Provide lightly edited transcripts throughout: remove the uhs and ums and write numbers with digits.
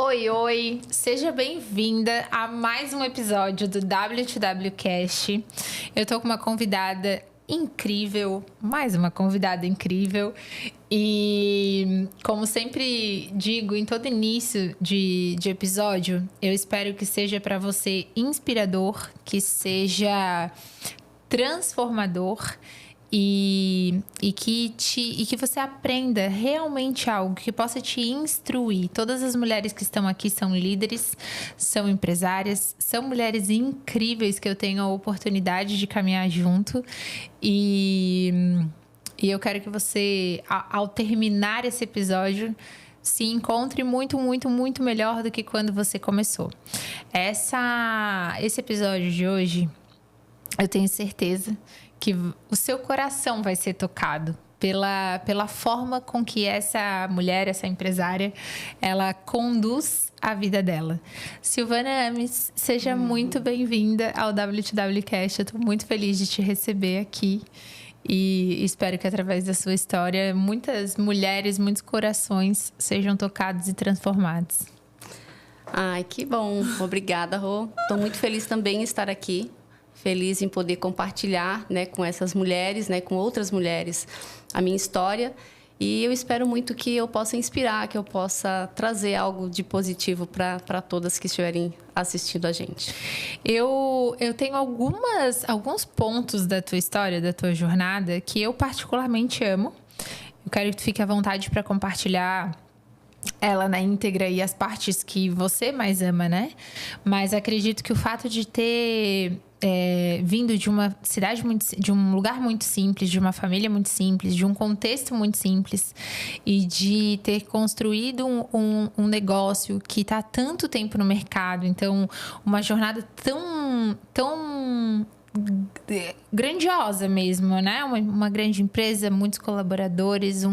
Oi, oi! Seja bem-vinda a mais um episódio do WTWcast. Eu tô com uma convidada incrível, mais uma convidada incrível. E como sempre digo em todo início de episódio, eu espero que seja para você inspirador, que seja transformador e que você aprenda realmente algo que possa te instruir. Todas as mulheres que estão aqui são líderes, são empresárias, são mulheres incríveis que eu tenho a oportunidade de caminhar junto. E eu quero que você, ao terminar esse episódio, se encontre muito, muito, muito melhor do que quando você começou. Esse episódio de hoje, eu tenho certeza que o seu coração vai ser tocado pela forma com que essa mulher, essa empresária, ela conduz a vida dela. Silvana Ames, seja muito bem-vinda ao WTWcast. Eu estou muito feliz de te receber aqui e espero que através da sua história muitas mulheres, muitos corações sejam tocados e transformados. Ai, que bom. Obrigada, Rô. Estou muito feliz também em estar aqui. Feliz em poder compartilhar, né, com essas mulheres, né, com outras mulheres, a minha história. E eu espero muito que eu possa inspirar, que eu possa trazer algo de positivo para todas que estiverem assistindo a gente. Eu tenho alguns pontos da tua história, da tua jornada, que eu particularmente amo. Eu quero que tu fique à vontade para compartilhar ela na íntegra e as partes que você mais ama, né? Mas acredito que o fato de ter vindo de uma cidade de um lugar muito simples, de uma família muito simples, de um contexto muito simples e de ter construído um negócio que está há tanto tempo no mercado, então uma jornada tão grandiosa mesmo, né? Uma grande empresa, muitos colaboradores,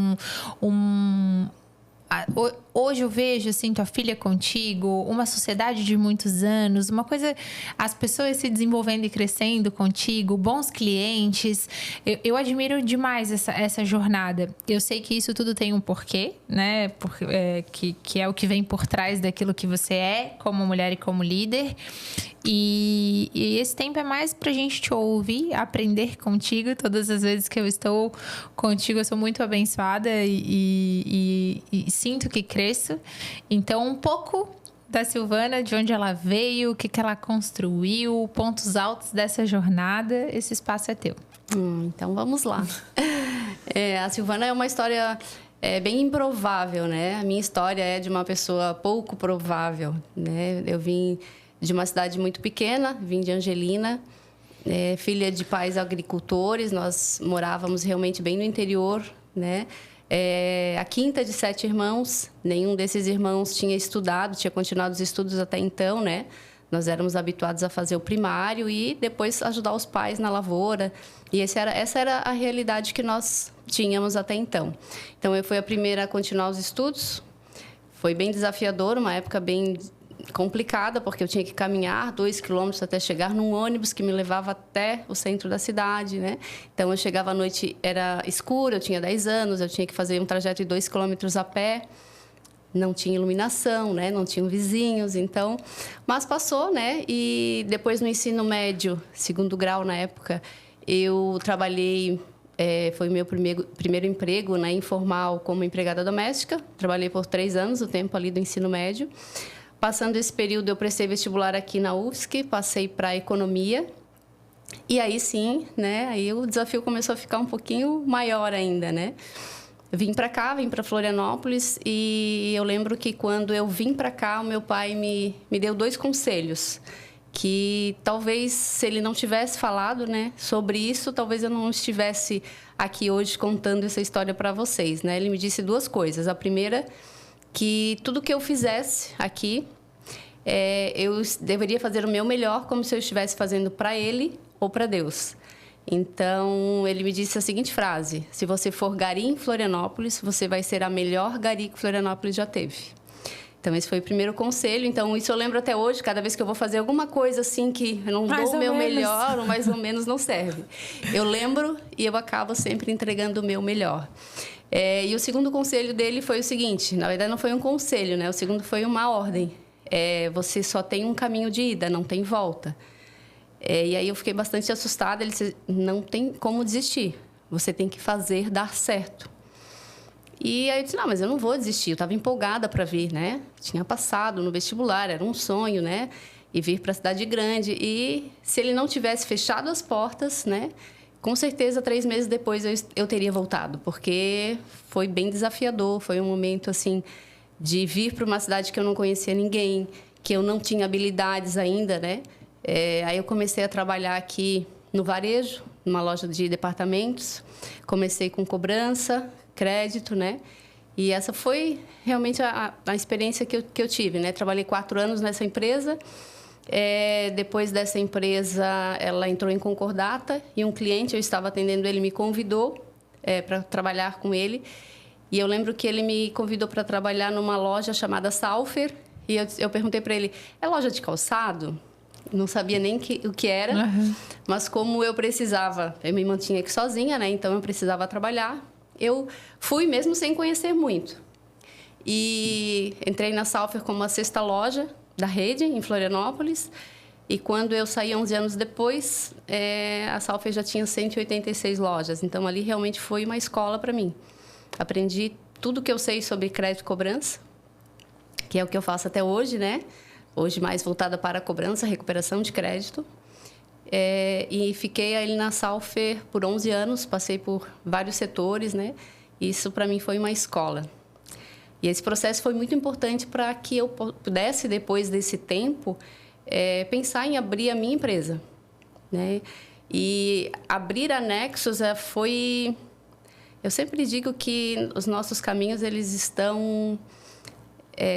hoje eu vejo, assim, tua filha contigo, uma sociedade de muitos anos, uma coisa, as pessoas se desenvolvendo e crescendo contigo, bons clientes. Eu admiro demais essa jornada. Eu sei que isso tudo tem um porquê, né? Que é o que vem por trás daquilo que você é como mulher e como líder. E esse tempo é mais pra gente te ouvir, aprender contigo. Todas as vezes que eu estou contigo, eu sou muito abençoada e sinto que cresço. Então, um pouco da Silvana, de onde ela veio, o que ela construiu, pontos altos dessa jornada, esse espaço é teu. Então, vamos lá. A Silvana é uma história bem improvável, né? A minha história é de uma pessoa pouco provável, né? Eu vim de uma cidade muito pequena, vim de Angelina, filha de pais agricultores. Nós morávamos realmente bem no interior, né? A quinta de 7 irmãos, nenhum desses irmãos tinha estudado, tinha continuado os estudos até então, né? Nós éramos habituados a fazer o primário e depois ajudar os pais na lavoura. E essa era a realidade que nós tínhamos até então. Então, eu fui a primeira a continuar os estudos. Foi bem desafiador, uma época bem complicada, porque eu tinha que caminhar 2 quilômetros até chegar num ônibus que me levava até o centro da cidade, né? Então, eu chegava à noite, era escuro, eu tinha 10 anos, eu tinha que fazer um trajeto de 2 quilômetros a pé. Não tinha iluminação, né? Não tinham vizinhos, então... Mas passou, né? E depois, no ensino médio, 2º grau na época, eu trabalhei... foi o meu primeiro emprego, né, informal, como empregada doméstica. Trabalhei por 3 anos, o tempo ali do ensino médio. Passando esse período, eu prestei vestibular aqui na UFSC, passei para economia. E aí sim, né, aí o desafio começou a ficar um pouquinho maior ainda, né? Vim para cá, vim para Florianópolis, e eu lembro que quando eu vim para cá, o meu pai me deu 2 conselhos. Que talvez, se ele não tivesse falado, né, sobre isso, talvez eu não estivesse aqui hoje contando essa história para vocês, né? Ele me disse 2 coisas. A primeira, que tudo que eu fizesse aqui, eu deveria fazer o meu melhor, como se eu estivesse fazendo para ele ou para Deus. Então, ele me disse a seguinte frase: se você for gari em Florianópolis, você vai ser a melhor gari que Florianópolis já teve. Então, esse foi o primeiro conselho. Então, isso eu lembro até hoje, cada vez que eu vou fazer alguma coisa assim que eu não dou o meu melhor, ou mais ou menos não serve. Eu lembro e eu acabo sempre entregando o meu melhor. E o segundo conselho dele foi o seguinte, na verdade não foi um conselho, né? O segundo foi uma ordem. Você só tem um caminho de ida, não tem volta. E aí eu fiquei bastante assustada. Ele disse, não tem como desistir. Você tem que fazer dar certo. E aí eu disse, não, mas eu não vou desistir. Eu estava empolgada para vir, né? Tinha passado no vestibular, era um sonho, né? E vir para a cidade grande. E se ele não tivesse fechado as portas, né? Com certeza, 3 meses depois eu teria voltado. Porque foi bem desafiador. Foi um momento, assim, de vir para uma cidade que eu não conhecia ninguém, que eu não tinha habilidades ainda, né? Aí eu comecei a trabalhar aqui no varejo, numa loja de departamentos. Comecei com cobrança, crédito, né? E essa foi realmente a experiência que eu tive, né? Trabalhei 4 anos nessa empresa. Depois dessa empresa, ela entrou em concordata e um cliente, eu estava atendendo ele, me convidou para trabalhar com ele. E eu lembro que ele me convidou para trabalhar numa loja chamada Salfer. E eu perguntei para ele, é loja de calçado? Não sabia nem o que era, mas como eu precisava, eu me mantinha aqui sozinha, né? Então eu precisava trabalhar. Eu fui mesmo sem conhecer muito. E entrei na Salfer como a 6ª loja da rede, em Florianópolis. E quando eu saí 11 anos depois, a Salfer já tinha 186 lojas. Então ali realmente foi uma escola para mim. Aprendi tudo que eu sei sobre crédito e cobrança, que é o que eu faço até hoje, né? Hoje mais voltada para a cobrança, recuperação de crédito. E fiquei ali na Salfer por 11 anos, passei por vários setores, né? Isso para mim foi uma escola. E esse processo foi muito importante para que eu pudesse, depois desse tempo, pensar em abrir a minha empresa, né? E abrir a Nexus foi... Eu sempre digo que os nossos caminhos, eles estão...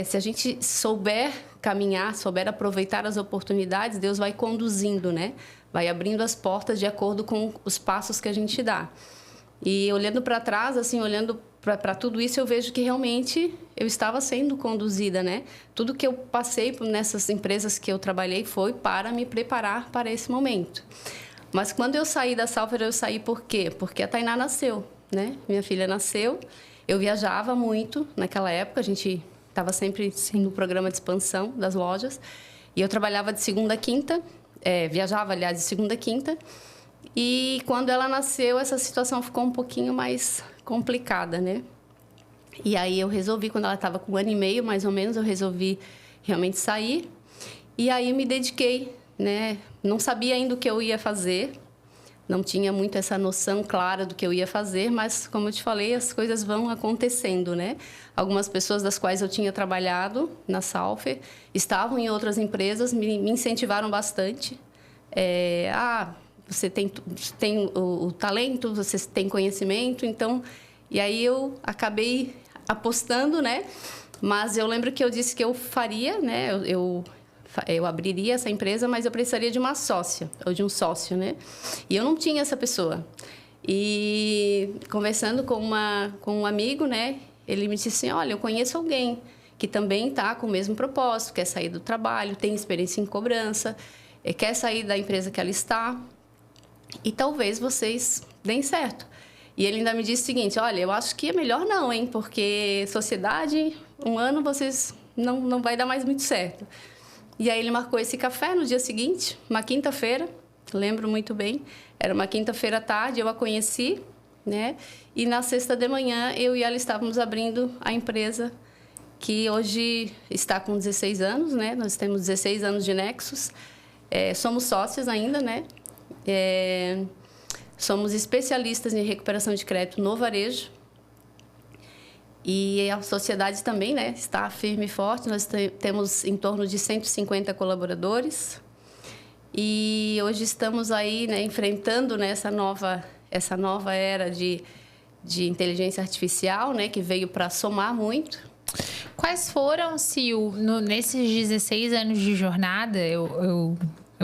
se a gente souber caminhar, souber aproveitar as oportunidades, Deus vai conduzindo, né? Vai abrindo as portas de acordo com os passos que a gente dá. E olhando para trás, assim, olhando para tudo isso, eu vejo que realmente eu estava sendo conduzida, né? Tudo que eu passei nessas empresas que eu trabalhei foi para me preparar para esse momento. Mas quando eu saí da Salfer, eu saí por quê? Porque a Tainá nasceu, né? Minha filha nasceu. Eu viajava muito naquela época, a gente estava sempre no programa de expansão das lojas. E eu trabalhava de segunda a quinta, viajava, aliás, de segunda a quinta. E quando ela nasceu, essa situação ficou um pouquinho mais complicada, né? E aí eu resolvi, quando ela estava com 1 ano e meio, mais ou menos, eu resolvi realmente sair. E aí eu me dediquei, né? Não sabia ainda o que eu ia fazer. Não tinha muito essa noção clara do que eu ia fazer, mas, como eu te falei, as coisas vão acontecendo, né? Algumas pessoas das quais eu tinha trabalhado na Salfer estavam em outras empresas, me incentivaram bastante. Você tem o talento, você tem conhecimento, então... E aí eu acabei apostando, né? Mas eu lembro que eu disse que eu faria, né? Eu abriria essa empresa, mas eu precisaria de uma sócia, ou de um sócio, né? E eu não tinha essa pessoa. E conversando com um amigo, né? Ele me disse assim, olha, eu conheço alguém que também está com o mesmo propósito, quer sair do trabalho, tem experiência em cobrança, quer sair da empresa que ela está, e talvez vocês deem certo. E ele ainda me disse o seguinte, olha, eu acho que é melhor não, hein? Porque sociedade, 1 ano, vocês não vai dar mais muito certo. E aí ele marcou esse café no dia seguinte, uma quinta-feira, lembro muito bem. Era uma quinta-feira à tarde, eu a conheci, né? E na sexta de manhã, eu e ela estávamos abrindo a empresa, que hoje está com 16 anos, né? Nós temos 16 anos de Nexus. Somos sócios ainda, né? Somos especialistas em recuperação de crédito no varejo. E a sociedade também, né, está firme e forte. Nós temos em torno de 150 colaboradores. E hoje estamos aí, né, enfrentando, né, essa nova era de inteligência artificial, né, que veio para somar muito. Quais foram, Sil, nesses 16 anos de jornada, eu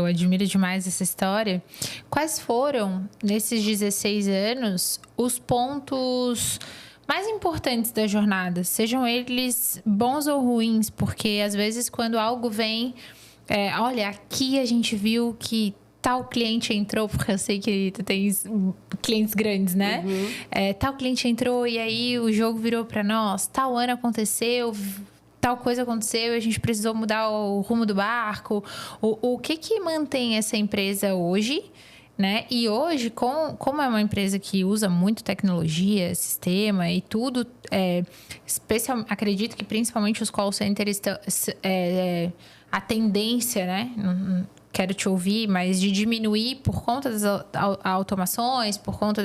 admiro demais essa história. Quais foram, nesses 16 anos, os pontos mais importantes da jornada, sejam eles bons ou ruins, porque às vezes quando algo vem, olha, aqui a gente viu que tal cliente entrou, porque eu sei que tu tens clientes grandes, né? Tal cliente entrou e aí o jogo virou para nós, tal ano aconteceu, tal coisa aconteceu e a gente precisou mudar o rumo do barco. O que mantém essa empresa hoje, né? E hoje, como é uma empresa que usa muito tecnologia, sistema e tudo, acredito que principalmente os call centers a tendência, né? Quero te ouvir, mas de diminuir por conta das automações, por conta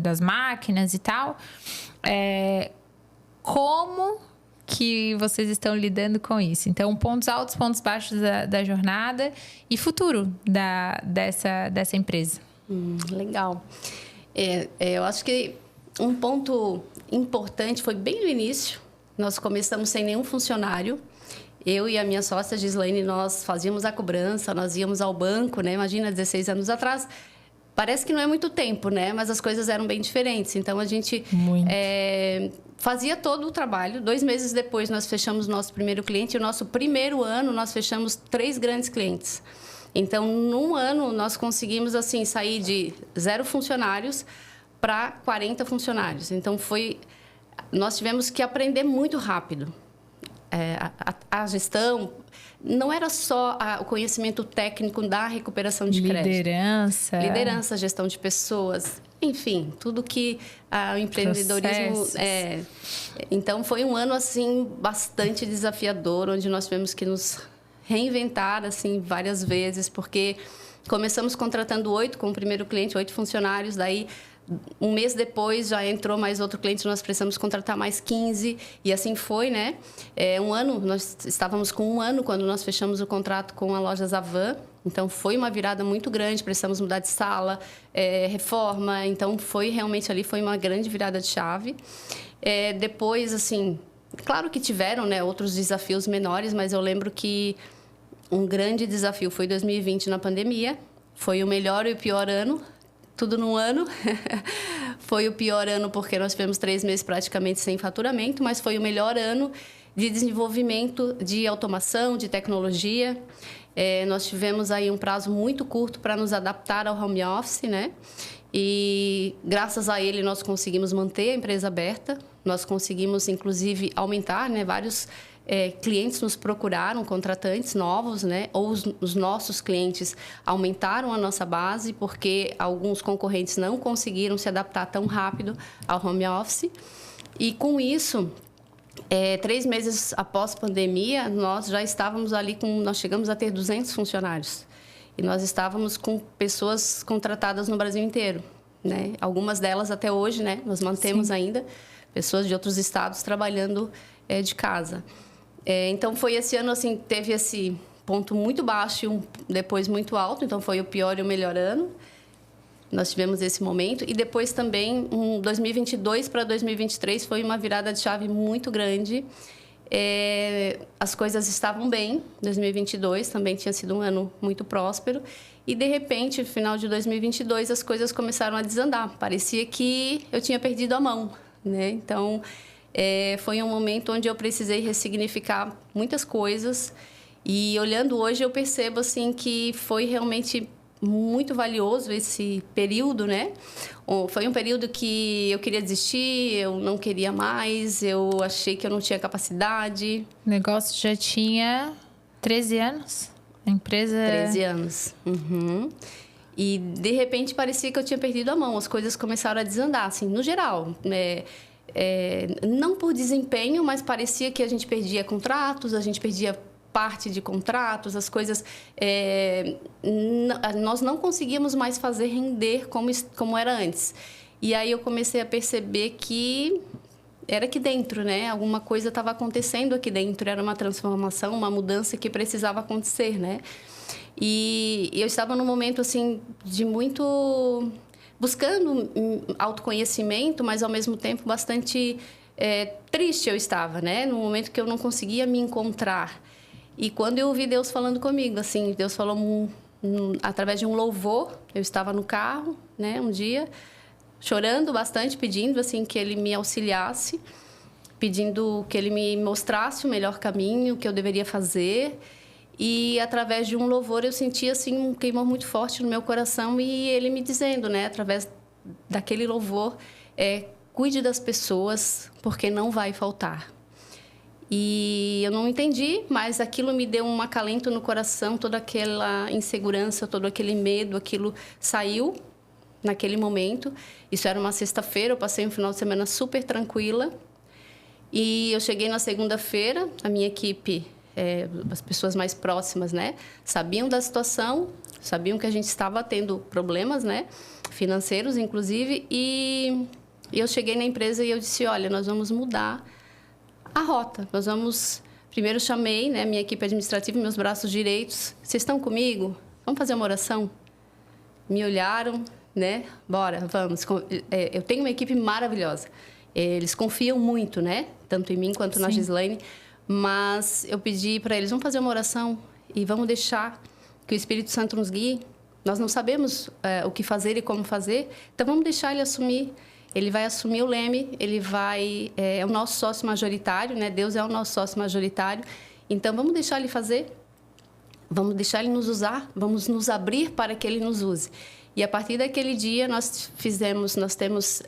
das máquinas e tal. Como que vocês estão lidando com isso? Então, pontos altos, pontos baixos da jornada e futuro dessa empresa. Legal. Eu acho que um ponto importante foi bem no início. Nós começamos sem nenhum funcionário. Eu e a minha sócia, Gislaine, nós fazíamos a cobrança, nós íamos ao banco, né? Imagina, 16 anos atrás. Parece que não é muito tempo, né? Mas as coisas eram bem diferentes. Então, a gente fazia todo o trabalho. 2 meses depois, nós fechamos nosso primeiro cliente. E o nosso primeiro ano, nós fechamos 3 grandes clientes. Então, num ano, nós conseguimos, assim, sair de 0 funcionários para 40 funcionários. Então, nós tivemos que aprender muito rápido. A gestão não era só o conhecimento técnico da recuperação de crédito. Liderança, gestão de pessoas, enfim, tudo que o empreendedorismo Então, foi um ano, assim, bastante desafiador, onde nós tivemos que nos reinventar, assim, várias vezes, porque começamos contratando 8 com o primeiro cliente, 8 funcionários, daí 1 mês depois já entrou mais outro cliente, nós precisamos contratar mais 15 e assim foi, né? Nós estávamos com 1 ano quando nós fechamos o contrato com a loja Zavan, então foi uma virada muito grande, precisamos mudar de sala, reforma, então realmente foi uma grande virada de chave. Depois, assim, claro que tiveram, né, outros desafios menores, mas eu lembro que um grande desafio foi 2020 na pandemia, foi o melhor e o pior ano, tudo num ano. Foi o pior ano porque nós tivemos 3 meses praticamente sem faturamento, mas foi o melhor ano de desenvolvimento de automação, de tecnologia. Nós tivemos aí um prazo muito curto para nos adaptar ao home office, né? E graças a ele nós conseguimos manter a empresa aberta, nós conseguimos inclusive aumentar, né, vários clientes nos procuraram, contratantes novos, né? Ou os nossos clientes aumentaram a nossa base, porque alguns concorrentes não conseguiram se adaptar tão rápido ao home office. E com isso, 3 meses após a pandemia, nós já estávamos ali nós chegamos a ter 200 funcionários. E nós estávamos com pessoas contratadas no Brasil inteiro, né? Algumas delas até hoje, né? Nós mantemos ainda pessoas de outros estados trabalhando de casa. Então, foi esse ano, assim, teve esse ponto muito baixo e depois muito alto. Então, foi o pior e o melhor ano. Nós tivemos esse momento. E depois também, 2022 para 2023, foi uma virada de chave muito grande. As coisas estavam bem. 2022 também tinha sido um ano muito próspero. E, de repente, no final de 2022, as coisas começaram a desandar. Parecia que eu tinha perdido a mão, né? Então, foi um momento onde eu precisei ressignificar muitas coisas. E, olhando hoje, eu percebo, assim, que foi realmente muito valioso esse período, né? Foi um período que eu queria desistir, eu não queria mais, eu achei que eu não tinha capacidade. O negócio já tinha 13 anos? A empresa... 13 anos. Uhum. E, de repente, parecia que eu tinha perdido a mão. As coisas começaram a desandar, assim, no geral, né? Não por desempenho, mas parecia que a gente perdia contratos, a gente perdia parte de contratos, as coisas... nós não conseguíamos mais fazer render como era antes. E aí eu comecei a perceber que era aqui dentro, né? Alguma coisa estava acontecendo aqui dentro, era uma transformação, uma mudança que precisava acontecer, né? E eu estava num momento, assim, de muito... buscando autoconhecimento, mas, ao mesmo tempo, bastante triste eu estava, né? Num momento que eu não conseguia me encontrar. E quando eu ouvi Deus falando comigo, assim, Deus falou através de um louvor. Eu estava no carro, né, um dia, chorando bastante, pedindo assim que ele me auxiliasse, pedindo que ele me mostrasse o melhor caminho, o que eu deveria fazer. E através de um louvor eu senti assim um queimor muito forte no meu coração e ele me dizendo, né, através daquele louvor, cuide das pessoas, porque não vai faltar. E eu não entendi, mas aquilo me deu um acalento no coração, toda aquela insegurança, todo aquele medo, aquilo saiu naquele momento. Isso era uma sexta-feira, eu passei um final de semana super tranquila. E eu cheguei na segunda-feira, a minha equipe, as pessoas mais próximas, né, sabiam da situação, sabiam que a gente estava tendo problemas, né, financeiros, inclusive, e eu cheguei na empresa e eu disse, olha, nós vamos mudar a rota. Nós vamos... Primeiro chamei, né, minha equipe administrativa, meus braços direitos. Vocês estão comigo? Vamos fazer uma oração? Me olharam, né? Bora, vamos. Eu tenho uma equipe maravilhosa. Eles confiam muito, né? Tanto em mim quanto na Gislaine. Mas eu pedi para eles, vamos fazer uma oração e vamos deixar que o Espírito Santo nos guie. Nós não sabemos o que fazer e como fazer, então vamos deixar ele assumir. Ele vai assumir o leme, ele vai... É o nosso sócio majoritário, né? Deus é o nosso sócio majoritário. Então, vamos deixar ele fazer, vamos deixar ele nos usar, vamos nos abrir para que ele nos use. E a partir daquele dia, nós temos...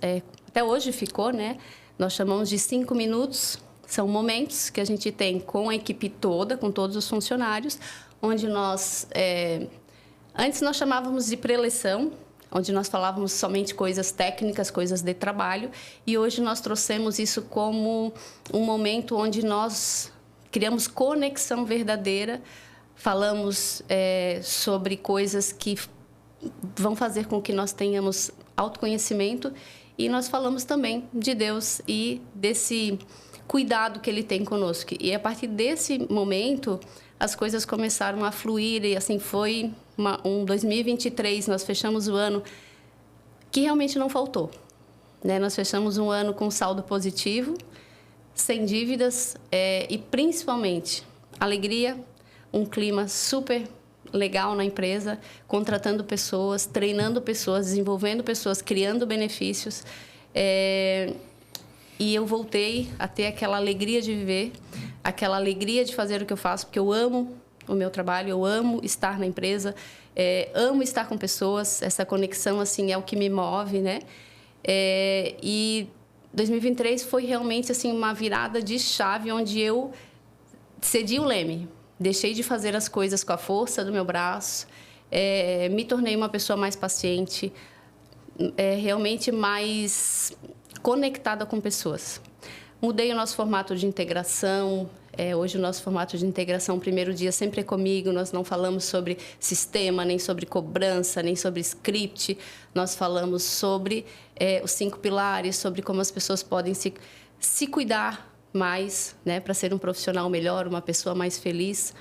até hoje ficou, né? Nós chamamos de 5 minutos. São momentos que a gente tem com a equipe toda, com todos os funcionários, onde nós... antes nós chamávamos de preleção, onde nós falávamos somente coisas técnicas, coisas de trabalho, e hoje nós trouxemos isso como um momento onde nós criamos conexão verdadeira, falamos sobre coisas que vão fazer com que nós tenhamos autoconhecimento, e nós falamos também de Deus e desse cuidado que Ele tem conosco. E a partir desse momento, as coisas começaram a fluir, e assim foi um 2023, nós fechamos o ano que realmente não faltou, né? Nós fechamos um ano com saldo positivo, sem dívidas, e principalmente alegria, um clima super legal na empresa, contratando pessoas, treinando pessoas, desenvolvendo pessoas, criando benefícios. E eu voltei a ter aquela alegria de viver, aquela alegria de fazer o que eu faço, porque eu amo o meu trabalho, eu amo estar na empresa, amo estar com pessoas, essa conexão assim é o que me move, né? E 2023 foi realmente assim uma virada de chave onde eu cedi o leme, deixei de fazer as coisas com a força do meu braço, me tornei uma pessoa mais paciente, realmente mais conectada com pessoas. Mudei o nosso formato de integração. Hoje o nosso formato de integração, o primeiro dia sempre é comigo. Nós não falamos sobre sistema, nem sobre cobrança, nem sobre script. Nós falamos sobre os 5 pilares, sobre como as pessoas podem se cuidar mais, né, para ser um profissional melhor, uma pessoa mais feliz.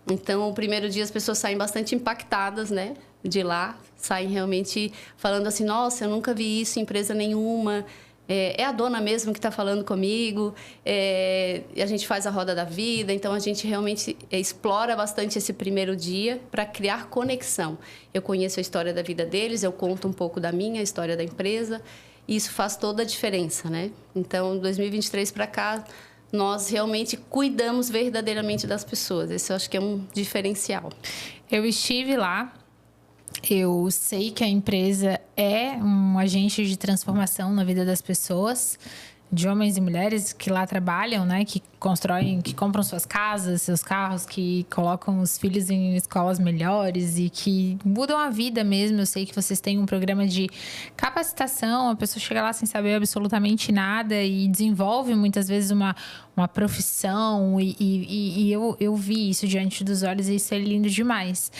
Então, o primeiro dia as pessoas saem bastante impactadas, né, de lá. Saem realmente falando assim, nossa, eu nunca vi isso em empresa nenhuma. É a dona mesmo que está falando comigo, a gente faz a roda da vida, então a gente realmente explora bastante esse primeiro dia para criar conexão. Eu conheço a história da vida deles, eu conto um pouco da minha, a história da empresa, e isso faz toda a diferença, né? Então, 2023 para cá, nós realmente cuidamos verdadeiramente das pessoas. Esse eu acho que é um diferencial. Eu estive lá. Eu sei que a empresa é um agente de transformação na vida das pessoas, de homens e mulheres que lá trabalham, né? Que constroem, que compram suas casas, seus carros, que colocam os filhos em escolas melhores e que mudam a vida mesmo. Eu sei que vocês têm um programa de capacitação, a pessoa chega lá sem saber absolutamente nada e desenvolve muitas vezes uma profissão e eu vi isso diante dos olhos e isso é lindo demais.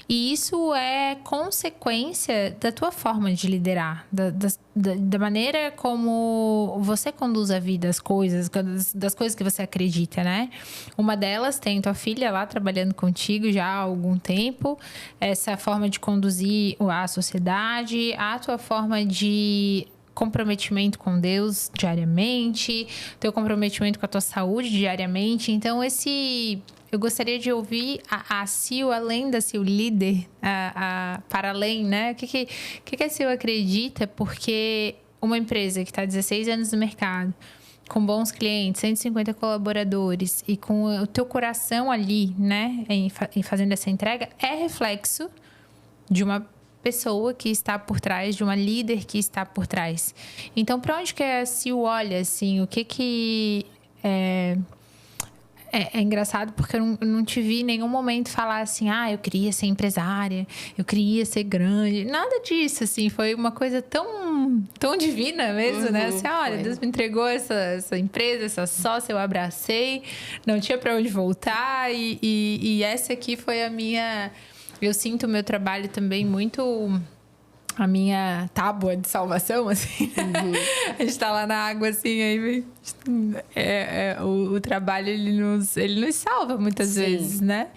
E isso é consequência da tua forma de liderar, da maneira como você conduz a vida, as coisas, das coisas que você acredita, né? Uma delas tem tua filha lá trabalhando contigo já há algum tempo, essa forma de conduzir a sociedade, a tua forma de comprometimento com Deus diariamente, teu comprometimento com a tua saúde diariamente. Então, eu gostaria de ouvir a Sil, além da Sil líder, para além, né? O que a Sil acredita? Porque uma empresa que está há 16 anos no mercado, com bons clientes, 150 colaboradores e com o teu coração ali, né, em fazendo essa entrega, é reflexo de uma pessoa que está por trás, de uma líder que está por trás. Então, para onde que a Sil olha, assim, o que é engraçado porque eu não te vi em nenhum momento falar assim, eu queria ser empresária, eu queria ser grande. Nada disso, assim. Foi uma coisa tão divina mesmo, né? Assim, olha, Deus me entregou essa empresa, essa sócia, eu abracei, não tinha para onde voltar. E essa aqui foi a minha... Eu sinto o meu trabalho também muito... A minha tábua de salvação, assim. A gente tá lá na água, assim, aí o trabalho, ele nos salva muitas vezes, né?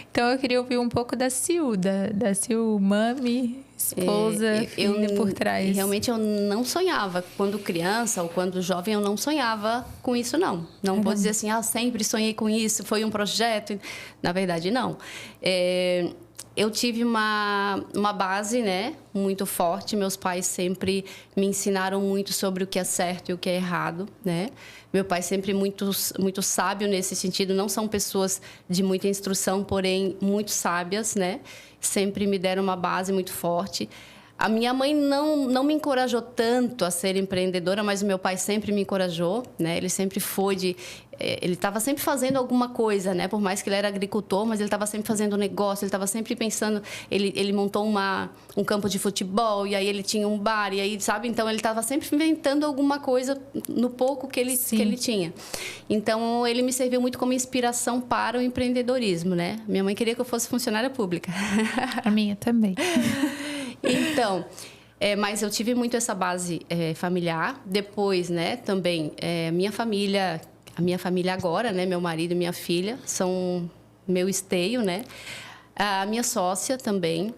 Então, eu queria ouvir um pouco da Sil, da Sil mami, esposa, filha por trás. Realmente, eu não sonhava. Quando criança ou quando jovem, eu não sonhava com isso, não. Não vou dizer assim, sempre sonhei com isso, foi um projeto. Na verdade, não. Eu tive uma base, né, muito forte. Meus pais sempre me ensinaram muito sobre o que é certo e o que é errado, né? Meu pai sempre muito sábio nesse sentido. Não são pessoas de muita instrução, porém muito sábias, né? Sempre me deram uma base muito forte. A minha mãe não me encorajou tanto a ser empreendedora, mas o meu pai sempre me encorajou, né? Ele sempre ele estava sempre fazendo alguma coisa, né? Por mais que ele era agricultor, mas ele estava sempre fazendo negócio, ele estava sempre pensando... Ele montou um campo de futebol, e aí ele tinha um bar, e aí, sabe? Então, ele estava sempre inventando alguma coisa no pouco que ele tinha. Então, ele me serviu muito como inspiração para o empreendedorismo, né? Minha mãe queria que eu fosse funcionária pública. A minha também. Então... mas eu tive muito essa base familiar. Depois, né, também, a minha família agora, né, meu marido e minha filha, são meu esteio, né? A minha sócia também.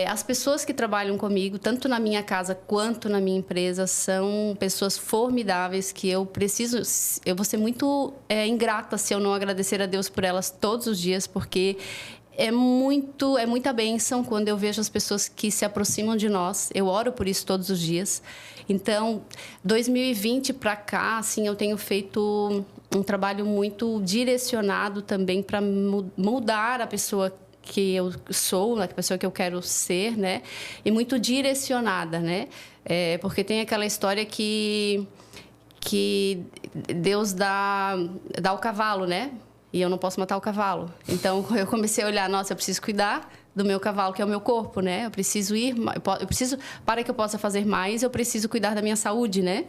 As pessoas que trabalham comigo, tanto na minha casa quanto na minha empresa, são pessoas formidáveis que eu vou ser muito ingrata se eu não agradecer a Deus por elas todos os dias, porque... É muita bênção quando eu vejo as pessoas que se aproximam de nós. Eu oro por isso todos os dias. Então, 2020 para cá, assim, eu tenho feito um trabalho muito direcionado também para mudar a pessoa que eu sou, a pessoa que eu quero ser, né? E muito direcionada, né? Porque tem aquela história que Deus dá o cavalo, né? E eu não posso matar o cavalo. Então, eu comecei a olhar, nossa, eu preciso cuidar do meu cavalo, que é o meu corpo, né? Eu preciso para que eu possa fazer mais, eu preciso cuidar da minha saúde, né?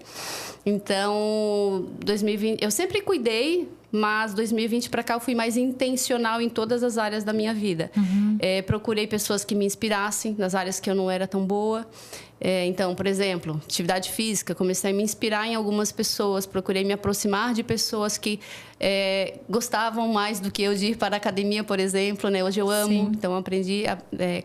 Então, 2020, eu sempre cuidei, mas 2020 para cá eu fui mais intencional em todas as áreas da minha vida. Procurei pessoas que me inspirassem nas áreas que eu não era tão boa. Então, por exemplo, atividade física, comecei a me inspirar em algumas pessoas, procurei me aproximar de pessoas que gostavam mais do que eu de ir para a academia, por exemplo, né? Hoje eu amo, então aprendi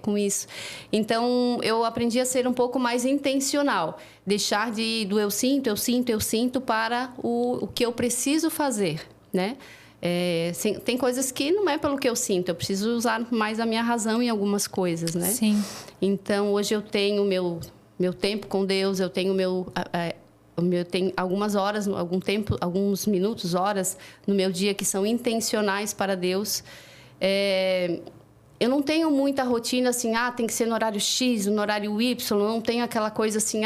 com isso. Então, eu aprendi a ser um pouco mais intencional, deixar do eu sinto para o que eu preciso fazer, né? Tem coisas que não é pelo que eu sinto, eu preciso usar mais a minha razão em algumas coisas, né? Sim. Então, hoje eu tenho meu tempo com Deus, eu tenho tenho algumas horas, alguns minutos, horas no meu dia que são intencionais para Deus. Eu não tenho muita rotina assim, tem que ser no horário X, no horário Y, não tenho aquela coisa assim,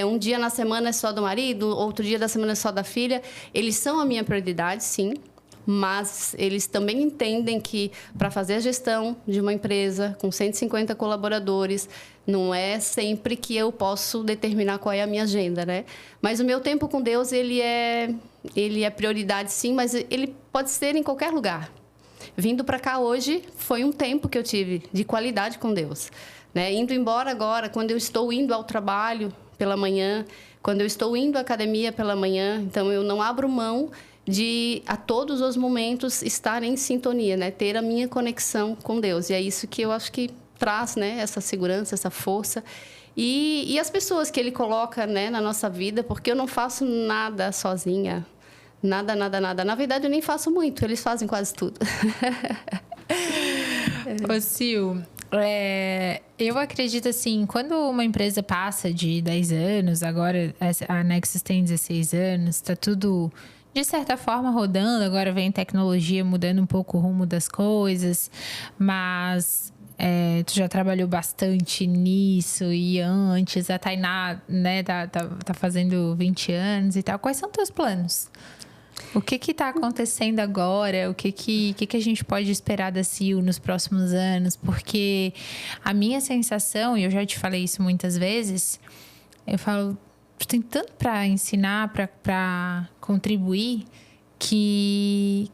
um dia na semana é só do marido, outro dia da semana é só da filha. Eles são a minha prioridade, sim. Mas eles também entendem que para fazer a gestão de uma empresa com 150 colaboradores, não é sempre que eu posso determinar qual é a minha agenda, né? Mas o meu tempo com Deus, ele é prioridade, sim, mas ele pode ser em qualquer lugar. Vindo para cá hoje, foi um tempo que eu tive de qualidade com Deus, né? Indo embora agora, quando eu estou indo ao trabalho pela manhã, quando eu estou indo à academia pela manhã, então eu não abro mão de, a todos os momentos, estar em sintonia, né? Ter a minha conexão com Deus. E é isso que eu acho que traz, né? Essa segurança, essa força. E as pessoas que ele coloca, né, na nossa vida, porque eu não faço nada sozinha. Nada, nada, nada. Na verdade, eu nem faço muito, eles fazem quase tudo. Ô, Sil, eu acredito assim, quando uma empresa passa de 10 anos, agora a Nexus tem 16 anos, tá tudo, de certa forma, rodando, agora vem tecnologia mudando um pouco o rumo das coisas, mas tu já trabalhou bastante nisso e antes, a Tainá, né, tá fazendo 20 anos e tal. Quais são teus planos? O que está acontecendo agora? O que a gente pode esperar da Sil nos próximos anos? Porque a minha sensação, e eu já te falei isso muitas vezes, eu falo, tu tem tanto para ensinar, para contribuir, que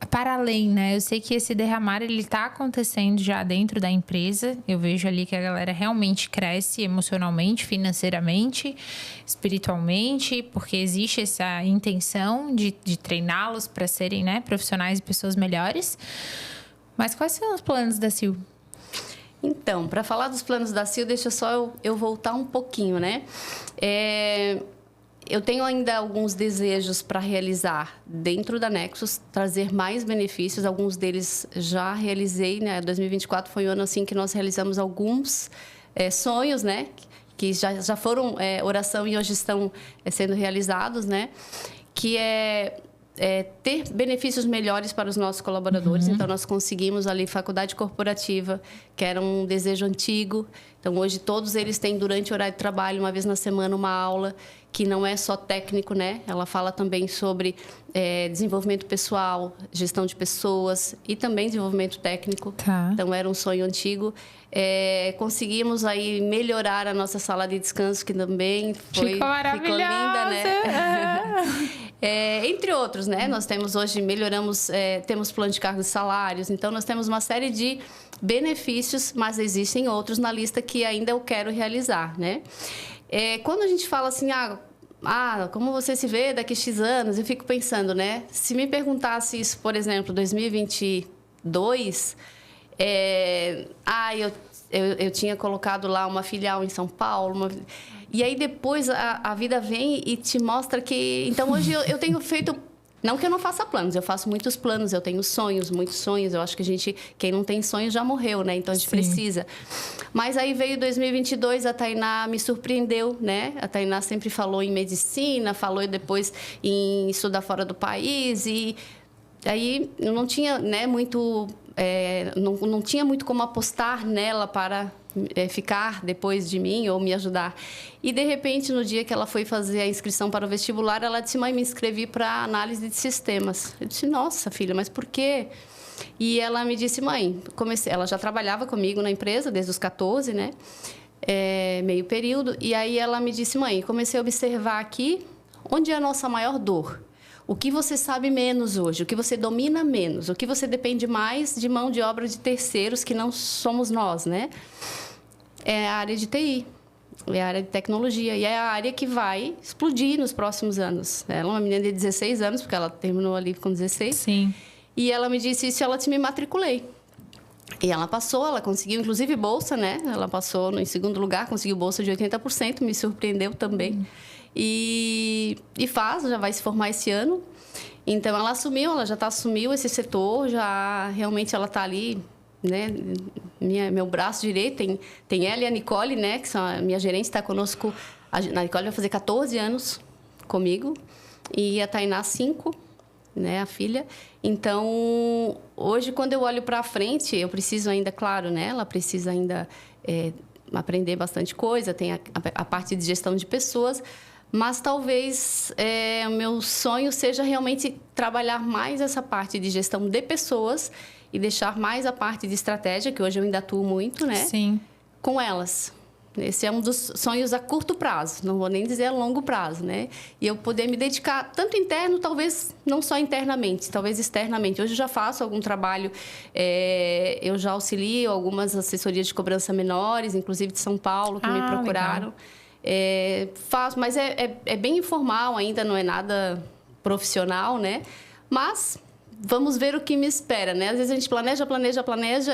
para além, né? Eu sei que esse derramar, ele tá acontecendo já dentro da empresa. Eu vejo ali que a galera realmente cresce emocionalmente, financeiramente, espiritualmente, porque existe essa intenção de treiná-los para serem, né, profissionais e pessoas melhores. Mas quais são os planos da Sil? Então, para falar dos planos da Sil, deixa só eu voltar um pouquinho, né? Eu tenho ainda alguns desejos para realizar dentro da Nexus, trazer mais benefícios. Alguns deles já realizei, né? 2024 foi o ano assim que nós realizamos alguns sonhos, né? Que já foram oração e hoje estão sendo realizados, né? Que ter benefícios melhores para os nossos colaboradores. Então, nós conseguimos ali faculdade corporativa, que era um desejo antigo. Então, hoje, todos eles têm, durante o horário de trabalho, uma vez na semana, uma aula que não é só técnico, né? Ela fala também sobre desenvolvimento pessoal, gestão de pessoas e também desenvolvimento técnico. Tá. Então, era um sonho antigo. Conseguimos aí melhorar a nossa sala de descanso, que também ficou linda, né? Entre outros, né? Nós temos hoje, temos plano de cargos e salários, então nós temos uma série de benefícios, mas existem outros na lista que ainda eu quero realizar, né? Quando a gente fala assim, como você se vê daqui a X anos, eu fico pensando, né? Se me perguntasse isso, por exemplo, 2022, eu tinha colocado lá uma filial em São Paulo, e aí depois a vida vem e te mostra que... Então, hoje eu tenho feito... Não que eu não faça planos, eu faço muitos planos, eu tenho sonhos, muitos sonhos. Eu acho que quem não tem sonho já morreu, né? Então, a gente precisa. Mas aí veio 2022, a Tainá me surpreendeu, né? A Tainá sempre falou em medicina, falou depois em estudar fora do país. E aí eu não tinha, né, muito... não tinha muito como apostar nela para ficar depois de mim ou me ajudar. E, de repente, no dia que ela foi fazer a inscrição para o vestibular, ela disse, mãe, me inscrevi para análise de sistemas. Eu disse, nossa, filha, mas por quê? E ela me disse, mãe, ela já trabalhava comigo na empresa desde os 14, né? Meio período. E aí ela me disse, mãe, comecei a observar aqui onde é a nossa maior dor. O que você sabe menos hoje? O que você domina menos? O que você depende mais de mão de obra de terceiros que não somos nós, né? É a área de TI, é a área de tecnologia. E é a área que vai explodir nos próximos anos. Ela é uma menina de 16 anos, porque ela terminou ali com 16. Sim. E ela me disse isso e ela me matriculei. E ela passou, ela conseguiu, inclusive, bolsa, né? Ela passou em segundo lugar, conseguiu bolsa de 80%, me surpreendeu também. E já vai se formar esse ano. Então, ela já assumiu esse setor, realmente ela está ali, né? Meu braço direito, tem ela e a Nicole, né? Que são a minha gerente, está conosco. A Nicole vai fazer 14 anos comigo e a Tainá 5, né? A filha. Então, hoje, quando eu olho para frente, eu preciso ainda, claro, né? Ela precisa ainda aprender bastante coisa, tem a parte de gestão de pessoas. Mas talvez o meu sonho seja realmente trabalhar mais essa parte de gestão de pessoas e deixar mais a parte de estratégia, que hoje eu ainda atuo muito, né? Sim. Com elas. Esse é um dos sonhos a curto prazo, não vou nem dizer a longo prazo, né? E eu poder me dedicar tanto interno, talvez não só internamente, talvez externamente. Hoje eu já faço algum trabalho, eu já auxilio algumas assessorias de cobrança menores, inclusive de São Paulo, que me procuraram. Faço, mas é bem informal ainda, não é nada profissional, né? Mas vamos ver o que me espera, né? Às vezes a gente planeja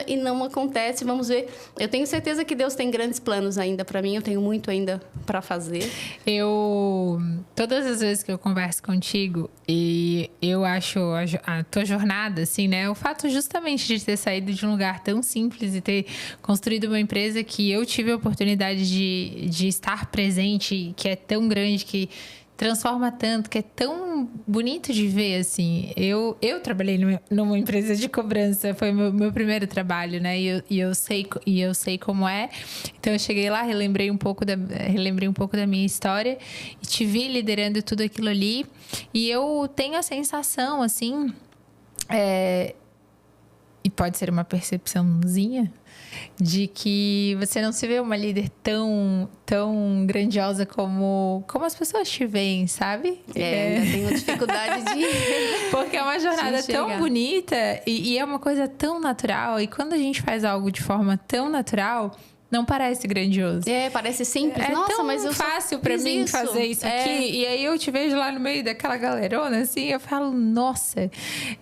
e não acontece. Vamos ver. Eu tenho certeza que Deus tem grandes planos ainda para mim. Eu tenho muito ainda para fazer. Todas as vezes que eu converso contigo, e eu acho a tua jornada, assim, né? O fato justamente de ter saído de um lugar tão simples e ter construído uma empresa que eu tive a oportunidade de estar presente, que é tão grande, que transforma tanto, que é tão bonito de ver, assim. Eu trabalhei numa empresa de cobrança, foi meu primeiro trabalho, né? E eu sei como é. Então, eu cheguei lá, relembrei um pouco da minha história e te vi liderando tudo aquilo ali. E eu tenho a sensação, assim... E pode ser uma percepçãozinha... de que você não se vê uma líder tão grandiosa como as pessoas te veem, sabe? Ainda tenho dificuldade de... Porque é uma jornada tão bonita e é uma coisa tão natural. E quando a gente faz algo de forma tão natural... não parece grandioso. Parece simples. Nossa, tão mas fácil pra mim fazer isso aqui. E aí eu te vejo lá no meio daquela galerona, assim, eu falo, nossa,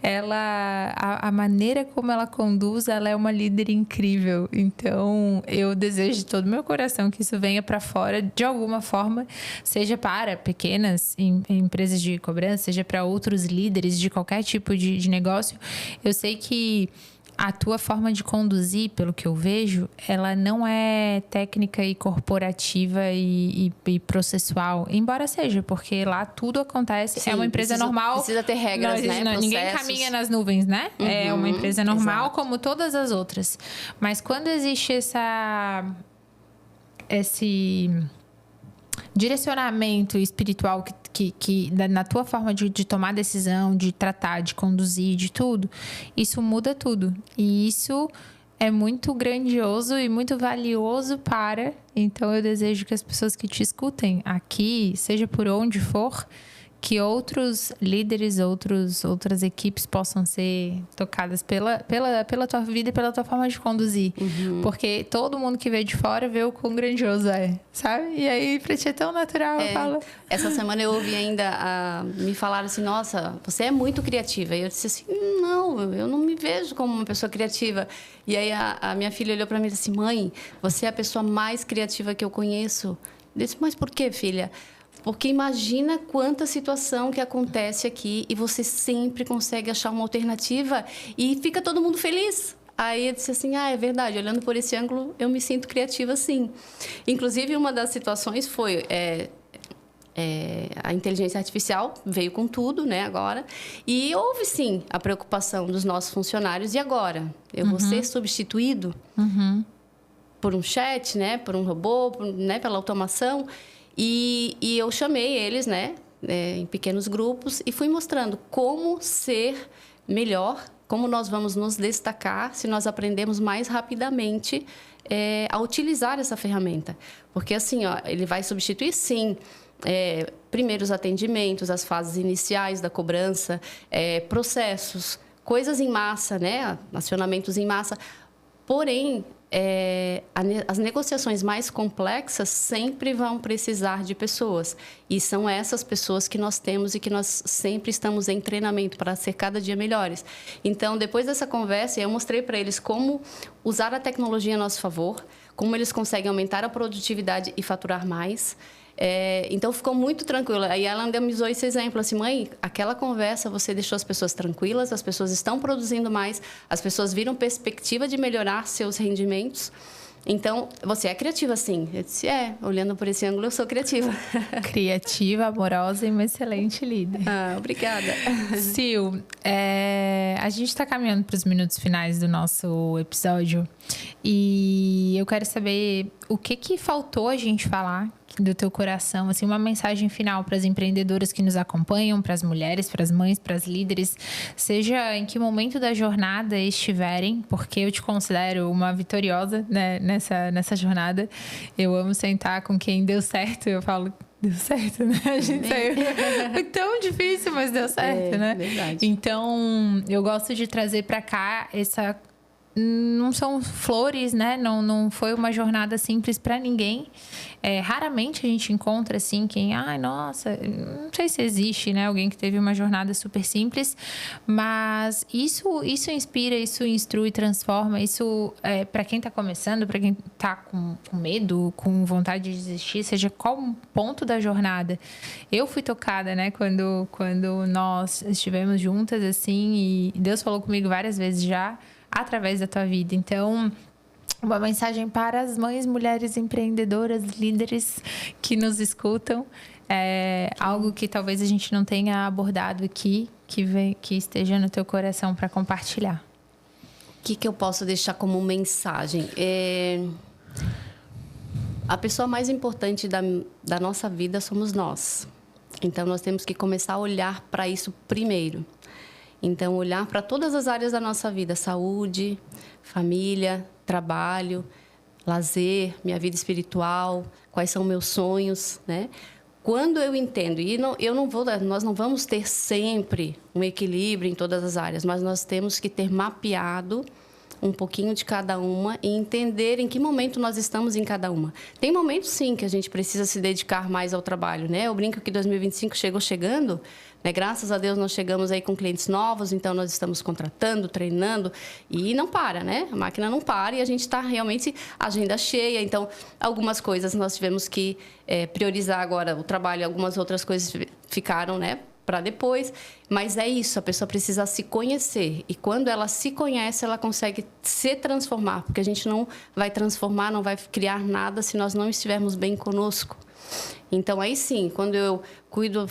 a maneira como ela conduz, ela é uma líder incrível. Então, eu desejo de todo o meu coração que isso venha pra fora de alguma forma, seja para pequenas empresas de cobrança, seja para outros líderes de qualquer tipo de negócio. Eu sei que a tua forma de conduzir, pelo que eu vejo, ela não é técnica e corporativa e processual. Embora seja, porque lá tudo acontece. Sim, é uma empresa normal. Precisa ter regras, né? Ninguém caminha nas nuvens, né? É uma empresa normal, exato, como todas as outras. Mas quando existe esse direcionamento espiritual que na tua forma de tomar decisão, de tratar, de conduzir, de tudo, isso muda tudo. E isso é muito grandioso e muito valioso Então, eu desejo que as pessoas que te escutem aqui, seja por onde for, que outros líderes, outras equipes possam ser tocadas pela tua vida e pela tua forma de conduzir. Porque todo mundo que vê de fora vê o quão grandioso é, sabe? E aí, pra ti é tão natural, eu falo. Essa semana eu ouvi ainda, me falaram assim, nossa, você é muito criativa. E eu disse assim, não, eu não me vejo como uma pessoa criativa. E aí a minha filha olhou pra mim e disse assim, mãe, você é a pessoa mais criativa que eu conheço. Eu disse, mas por quê, filha? Porque imagina quanta situação que acontece aqui e você sempre consegue achar uma alternativa e fica todo mundo feliz. Aí eu disse assim, é verdade, olhando por esse ângulo, eu me sinto criativa sim. Inclusive, uma das situações foi... a inteligência artificial veio com tudo, né, agora. E houve, sim, a preocupação dos nossos funcionários. E agora? Eu vou ser substituído por um chat, né, por um robô, né, pela automação... E eu chamei eles, né, em pequenos grupos e fui mostrando como ser melhor, como nós vamos nos destacar se nós aprendemos mais rapidamente a utilizar essa ferramenta. Porque, assim, ele vai substituir, sim, primeiro os atendimentos, as fases iniciais da cobrança, processos, coisas em massa, né, acionamentos em massa. Porém... as negociações mais complexas sempre vão precisar de pessoas. E são essas pessoas que nós temos e que nós sempre estamos em treinamento para ser cada dia melhores. Então, depois dessa conversa, eu mostrei para eles como usar a tecnologia a nosso favor, como eles conseguem aumentar a produtividade e faturar mais. Então, ficou muito tranquila. Aí ela ainda me usou esse exemplo, assim, mãe, aquela conversa você deixou as pessoas tranquilas, as pessoas estão produzindo mais, as pessoas viram perspectiva de melhorar seus rendimentos. Então, você é criativa, sim. Eu disse, olhando por esse ângulo, eu sou criativa. Criativa, amorosa e uma excelente líder. Obrigada. Sil, a gente está caminhando para os minutos finais do nosso episódio e eu quero saber o que faltou a gente falar do teu coração, assim, uma mensagem final para as empreendedoras que nos acompanham, para as mulheres, para as mães, para as líderes, seja em que momento da jornada estiverem, porque eu te considero uma vitoriosa, né, nessa jornada. Eu amo sentar com quem deu certo, eu falo, deu certo, né? A gente saiu. Foi tão difícil, mas deu certo, né? Verdade. Então, eu gosto de trazer para cá não são flores, né? Não foi uma jornada simples para ninguém. Raramente a gente encontra assim quem, nossa, não sei se existe, né? Alguém que teve uma jornada super simples, mas isso inspira, isso instrui, transforma. Isso para quem está começando, para quem está com medo, com vontade de desistir, seja qual ponto da jornada. Eu fui tocada, né? Quando nós estivemos juntas assim, e Deus falou comigo várias vezes já através da tua vida. Então, uma mensagem para as mães, mulheres empreendedoras, líderes que nos escutam. Algo que talvez a gente não tenha abordado aqui, que esteja no teu coração para compartilhar. O que eu posso deixar como mensagem? A pessoa mais importante da nossa vida somos nós. Então, nós temos que começar a olhar para isso primeiro. Então, olhar para todas as áreas da nossa vida: saúde, família, trabalho, lazer, minha vida espiritual, quais são meus sonhos, né? Quando eu entendo, e nós não vamos ter sempre um equilíbrio em todas as áreas, mas nós temos que ter mapeado um pouquinho de cada uma e entender em que momento nós estamos em cada uma. Tem momentos, sim, que a gente precisa se dedicar mais ao trabalho, né? Eu brinco que 2025 chegando, né? Graças a Deus nós chegamos aí com clientes novos, então nós estamos contratando, treinando e não para, né? A máquina não para e a gente está realmente agenda cheia. Então, algumas coisas nós tivemos que priorizar agora o trabalho, algumas outras coisas ficaram, né, para depois, mas é isso, a pessoa precisa se conhecer, e quando ela se conhece, ela consegue se transformar, porque a gente não vai transformar, não vai criar nada se nós não estivermos bem conosco. Então, aí sim, quando eu cuido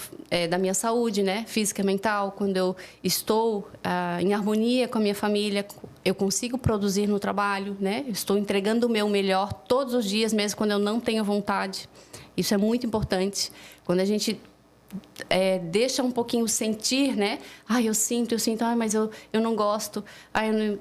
da minha saúde, né, física e mental, quando eu estou em harmonia com a minha família, eu consigo produzir no trabalho, né, eu estou entregando o meu melhor todos os dias, mesmo quando eu não tenho vontade. Isso é muito importante. Quando a gente deixa um pouquinho sentir, né? Eu sinto, mas eu não gosto.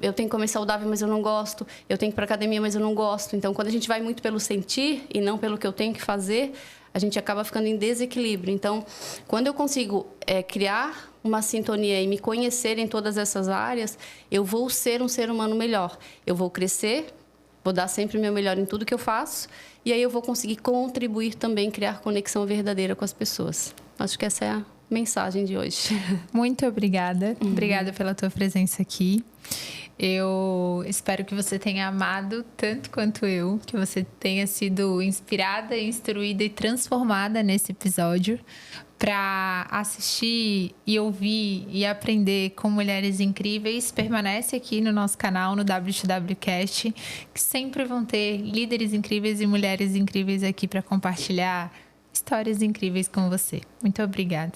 Eu tenho que comer saudável, mas eu não gosto. Eu tenho que ir para academia, mas eu não gosto. Então, quando a gente vai muito pelo sentir e não pelo que eu tenho que fazer, a gente acaba ficando em desequilíbrio. Então, quando eu consigo criar uma sintonia e me conhecer em todas essas áreas, eu vou ser um ser humano melhor. Eu vou crescer, vou dar sempre o meu melhor em tudo que eu faço, e aí eu vou conseguir contribuir também, criar conexão verdadeira com as pessoas. Acho que essa é a mensagem de hoje. Muito obrigada. Obrigada pela tua presença aqui. Eu espero que você tenha amado tanto quanto eu, que você tenha sido inspirada, instruída e transformada nesse episódio para assistir e ouvir e aprender com mulheres incríveis. Permanece aqui no nosso canal, no WTWcast, que sempre vão ter líderes incríveis e mulheres incríveis aqui para compartilhar histórias incríveis com você. Muito obrigada.